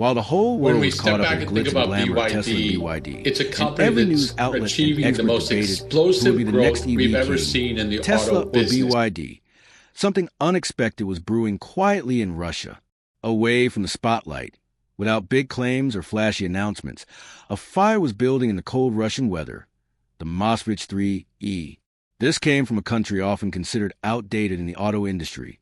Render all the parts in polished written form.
While the whole When world we was step caught up back in and think glitz and about glamour of Tesla and BYD, BYD, it's a and company every that's news outlet and achieving the expert most debated who would explosive be the growth next EV we've ever king, seen in the Tesla auto or business. BYD. Something unexpected was brewing quietly in Russia, away from the spotlight. Without big claims or flashy announcements, a fire was building in the cold Russian weather, the Moskvich 3E. This came from a country often considered outdated in the auto industry,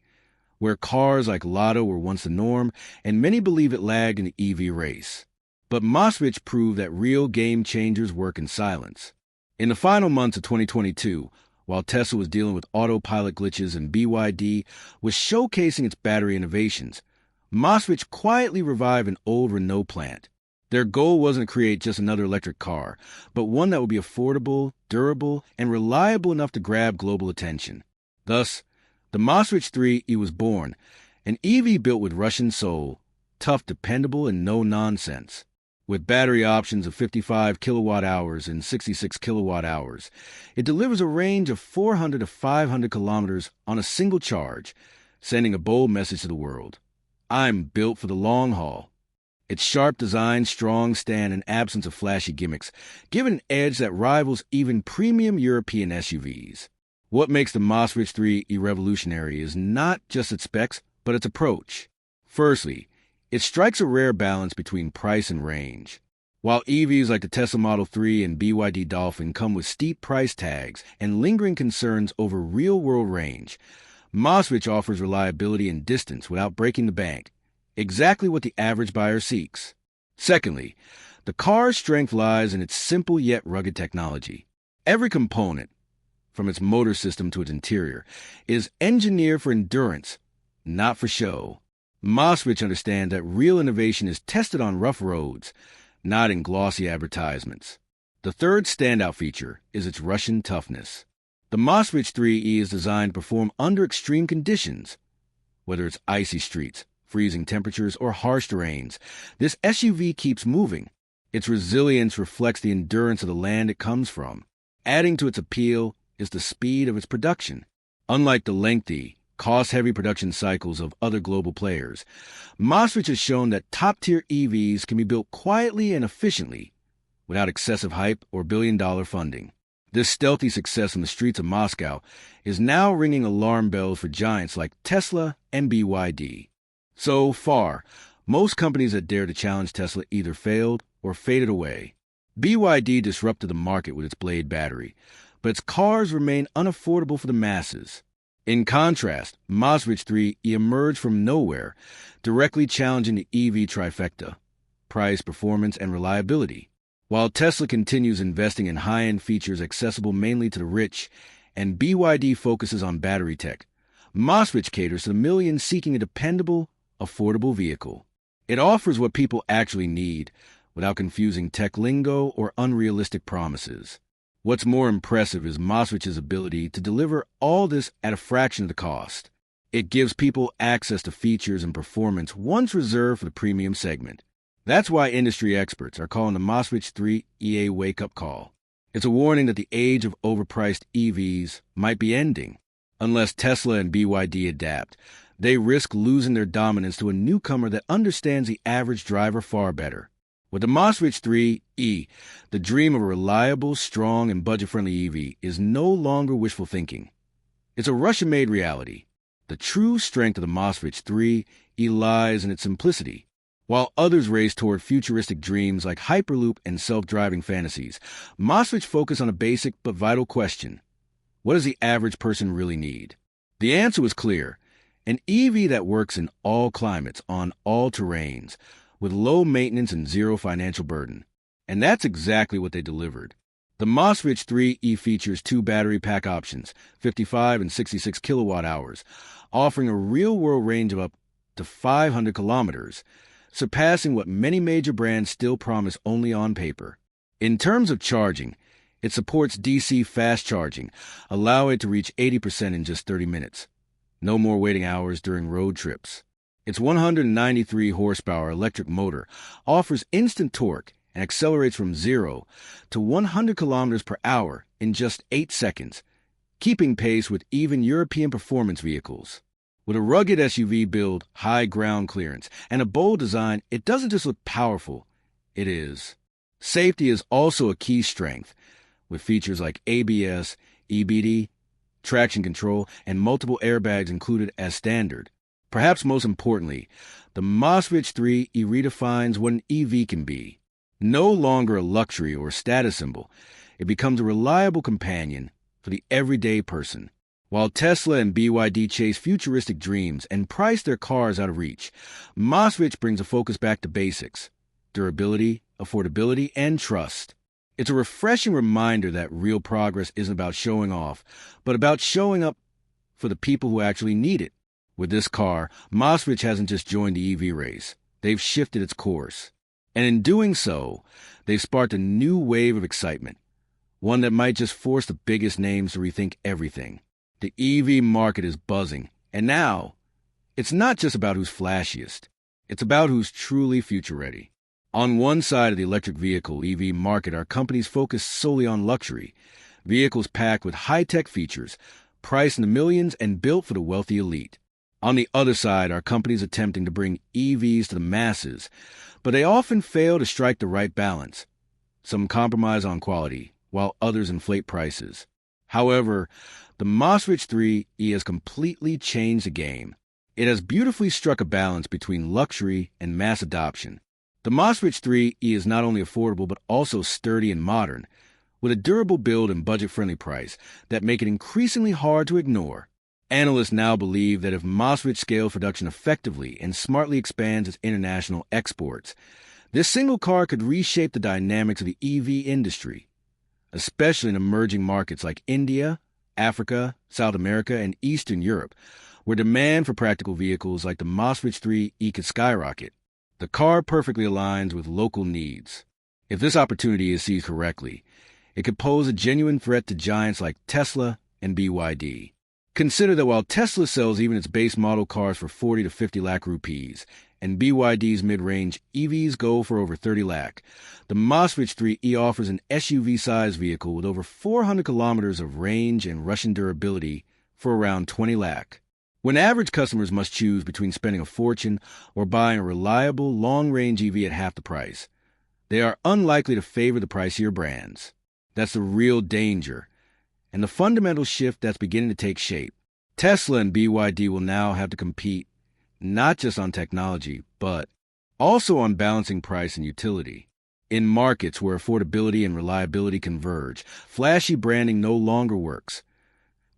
where cars like Lotto were once the norm, and many believe it lagged in the EV race. But Moskvich proved that real game changers work in silence. In the final months of 2022, while Tesla was dealing with autopilot glitches and BYD was showcasing its battery innovations, Moskvich quietly revived an old Renault plant. Their goal wasn't to create just another electric car, but one that would be affordable, durable, and reliable enough to grab global attention. Thus, the Moskvich 3E was born, an EV built with Russian soul, tough, dependable, and no nonsense. With battery options of 55 kilowatt-hours and 66 kilowatt-hours, it delivers a range of 400 to 500 kilometers on a single charge, sending a bold message to the world. I'm built for the long haul. Its sharp design, strong stand, and absence of flashy gimmicks give it an edge that rivals even premium European SUVs. What makes the Moskvich 3E revolutionary is not just its specs, but its approach. Firstly, it strikes a rare balance between price and range. While EVs like the Tesla Model 3 and BYD Dolphin come with steep price tags and lingering concerns over real-world range, Moskvich offers reliability and distance without breaking the bank, exactly what the average buyer seeks. Secondly, the car's strength lies in its simple yet rugged technology. Every component, from its motor system to its interior, is engineered for endurance, not for show. Moskvich understands that real innovation is tested on rough roads, not in glossy advertisements. The third standout feature is its Russian toughness. The Moskvich 3E is designed to perform under extreme conditions. Whether it's icy streets, freezing temperatures, or harsh terrains, this SUV keeps moving. Its resilience reflects the endurance of the land it comes from. Adding to its appeal is the speed of its production. Unlike the lengthy, cost-heavy production cycles of other global players, Moskvich has shown that top-tier EVs can be built quietly and efficiently, without excessive hype or billion-dollar funding. This stealthy success in the streets of Moscow is now ringing alarm bells for giants like Tesla and BYD. So far, most companies that dared to challenge Tesla either failed or faded away. BYD disrupted the market with its Blade battery, but its cars remain unaffordable for the masses. In contrast, Moskvich 3 emerged from nowhere, directly challenging the EV trifecta: price, performance, and reliability. While Tesla continues investing in high-end features accessible mainly to the rich, and BYD focuses on battery tech, Moskvich caters to the millions seeking a dependable, affordable vehicle. It offers what people actually need, without confusing tech lingo or unrealistic promises. What's more impressive is Moskvich's ability to deliver all this at a fraction of the cost. It gives people access to features and performance once reserved for the premium segment. That's why industry experts are calling the Moskvich 3 a wake-up call. It's a warning that the age of overpriced EVs might be ending. Unless Tesla and BYD adapt, they risk losing their dominance to a newcomer that understands the average driver far better. With the Moskvich 3E, the dream of a reliable, strong, and budget-friendly EV is no longer wishful thinking. It's a Russian-made reality. The true strength of the Moskvich 3E lies in its simplicity. While others race toward futuristic dreams like Hyperloop and self-driving fantasies, Moskvich focused on a basic but vital question: what does the average person really need? The answer was clear: an EV that works in all climates, on all terrains, with low maintenance and zero financial burden. And that's exactly what they delivered. The Moskvich 3E features two battery pack options, 55 and 66 kilowatt-hours, offering a real-world range of up to 500 kilometers, surpassing what many major brands still promise only on paper. In terms of charging, it supports DC fast charging, allowing it to reach 80% in just 30 minutes. No more waiting hours during road trips. Its 193 horsepower electric motor offers instant torque and accelerates from 0 to 100 kilometers per hour in just 8 seconds, keeping pace with even European performance vehicles. With a rugged SUV build, high ground clearance, and a bold design, it doesn't just look powerful, it is. Safety is also a key strength, with features like ABS, EBD, traction control, and multiple airbags included as standard. Perhaps most importantly, the Moskvich 3 redefines what an EV can be. No longer a luxury or status symbol, it becomes a reliable companion for the everyday person. While Tesla and BYD chase futuristic dreams and price their cars out of reach, Moskvich brings a focus back to basics: durability, affordability, and trust. It's a refreshing reminder that real progress isn't about showing off, but about showing up for the people who actually need it. With this car, Moskvich hasn't just joined the EV race. They've shifted its course. And in doing so, they've sparked a new wave of excitement, one that might just force the biggest names to rethink everything. The EV market is buzzing, and now, it's not just about who's flashiest. It's about who's truly future-ready. On one side of the electric vehicle EV market are companies focused solely on luxury, vehicles packed with high-tech features, priced in the millions and built for the wealthy elite. On the other side are companies attempting to bring EVs to the masses, but they often fail to strike the right balance. Some compromise on quality, while others inflate prices. However, the Moskvich 3e has completely changed the game. It has beautifully struck a balance between luxury and mass adoption. The Moskvich 3e is not only affordable but also sturdy and modern, with a durable build and budget-friendly price that make it increasingly hard to ignore. Analysts now believe that if Moskvich scales production effectively and smartly expands its international exports, this single car could reshape the dynamics of the EV industry, especially in emerging markets like India, Africa, South America, and Eastern Europe, where demand for practical vehicles like the Moskvich 3e could skyrocket. The car perfectly aligns with local needs. If this opportunity is seized correctly, it could pose a genuine threat to giants like Tesla and BYD. Consider that while Tesla sells even its base model cars for 40 to 50 lakh rupees, and BYD's mid-range EVs go for over 30 lakh, the Moskvich 3e offers an SUV-sized vehicle with over 400 kilometers of range and Russian durability for around 20 lakh. When average customers must choose between spending a fortune or buying a reliable, long-range EV at half the price, they are unlikely to favor the pricier brands. That's the real danger, and the fundamental shift that's beginning to take shape. Tesla and BYD will now have to compete not just on technology, but also on balancing price and utility. In markets where affordability and reliability converge, flashy branding no longer works.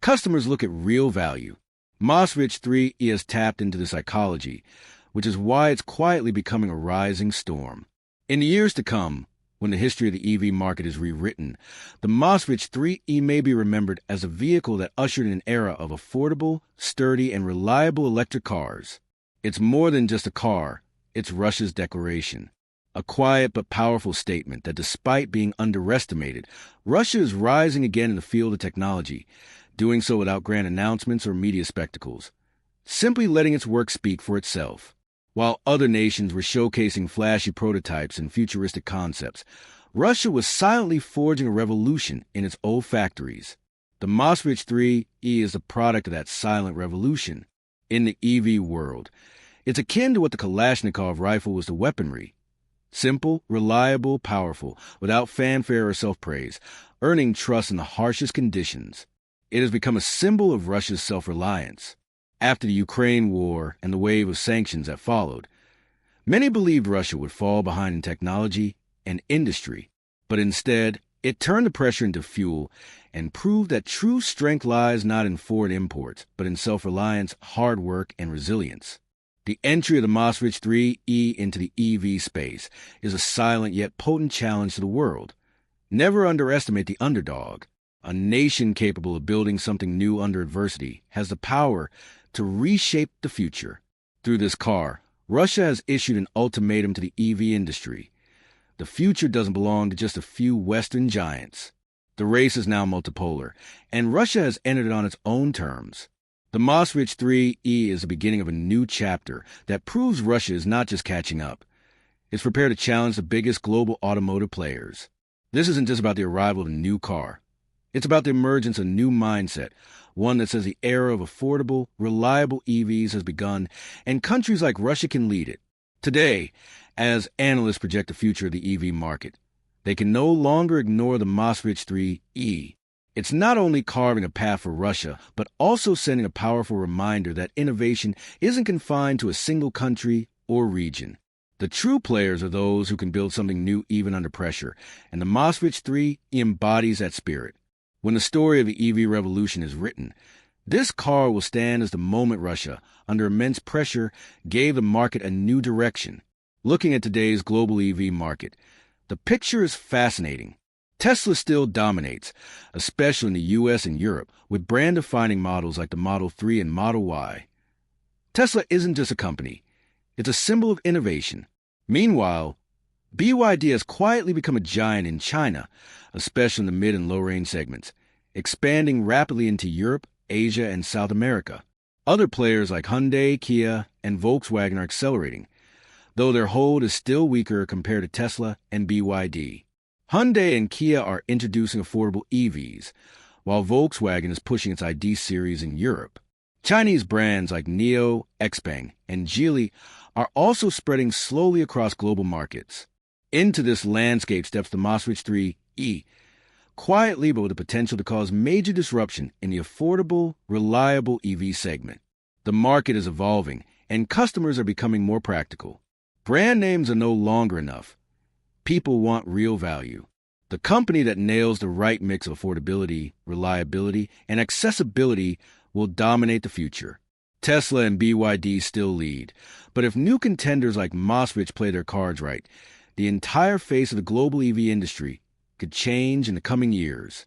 Customers look at real value. Moskvich 3e has tapped into the psychology, which is why it's quietly becoming a rising storm. In the years to come, when the history of the EV market is rewritten, the Moskvich 3e may be remembered as a vehicle that ushered in an era of affordable, sturdy, and reliable electric cars. It's more than just a car, it's Russia's declaration. A quiet but powerful statement that despite being underestimated, Russia is rising again in the field of technology, doing so without grand announcements or media spectacles, simply letting its work speak for itself. While other nations were showcasing flashy prototypes and futuristic concepts, Russia was silently forging a revolution in its old factories. The Moskvich 3e is the product of that silent revolution. In the EV world, it's akin to what the Kalashnikov rifle was to weaponry. Simple, reliable, powerful, without fanfare or self-praise, earning trust in the harshest conditions. It has become a symbol of Russia's self-reliance. After the Ukraine war and the wave of sanctions that followed, many believed Russia would fall behind in technology and industry, but instead, it turned the pressure into fuel and proved that true strength lies not in foreign imports, but in self-reliance, hard work, and resilience. The entry of the Moskvich 3e into the EV space is a silent yet potent challenge to the world. Never underestimate the underdog. A nation capable of building something new under adversity has the power to reshape the future. Through this car, Russia has issued an ultimatum to the EV industry. The future doesn't belong to just a few Western giants. The race is now multipolar, and Russia has entered it on its own terms. The Moskvich 3e is the beginning of a new chapter that proves Russia is not just catching up. It's prepared to challenge the biggest global automotive players. This isn't just about the arrival of a new car. It's about the emergence of a new mindset, one that says the era of affordable, reliable EVs has begun, and countries like Russia can lead it. Today, as analysts project the future of the EV market, they can no longer ignore the Moskvich 3E. It's not only carving a path for Russia, but also sending a powerful reminder that innovation isn't confined to a single country or region. The true players are those who can build something new even under pressure, and the Moskvich 3 embodies that spirit. When the story of the EV revolution is written, this car will stand as the moment Russia, under immense pressure, gave the market a new direction. Looking at today's global EV market, the picture is fascinating. Tesla still dominates, especially in the US and Europe, with brand-defining models like the Model 3 and Model Y. Tesla isn't just a company. It's a symbol of innovation. Meanwhile, BYD has quietly become a giant in China, especially in the mid and low-range segments, expanding rapidly into Europe, Asia, and South America. Other players like Hyundai, Kia, and Volkswagen are accelerating, though their hold is still weaker compared to Tesla and BYD. Hyundai and Kia are introducing affordable EVs, while Volkswagen is pushing its ID series in Europe. Chinese brands like NIO, XPeng, and Geely are also spreading slowly across global markets. Into this landscape steps the Moskvich 3E, quietly but with the potential to cause major disruption in the affordable, reliable EV segment. The market is evolving, and customers are becoming more practical. Brand names are no longer enough. People want real value. The company that nails the right mix of affordability, reliability, and accessibility will dominate the future. Tesla and BYD still lead, but if new contenders like Moskvich play their cards right, the entire face of the global EV industry could change in the coming years.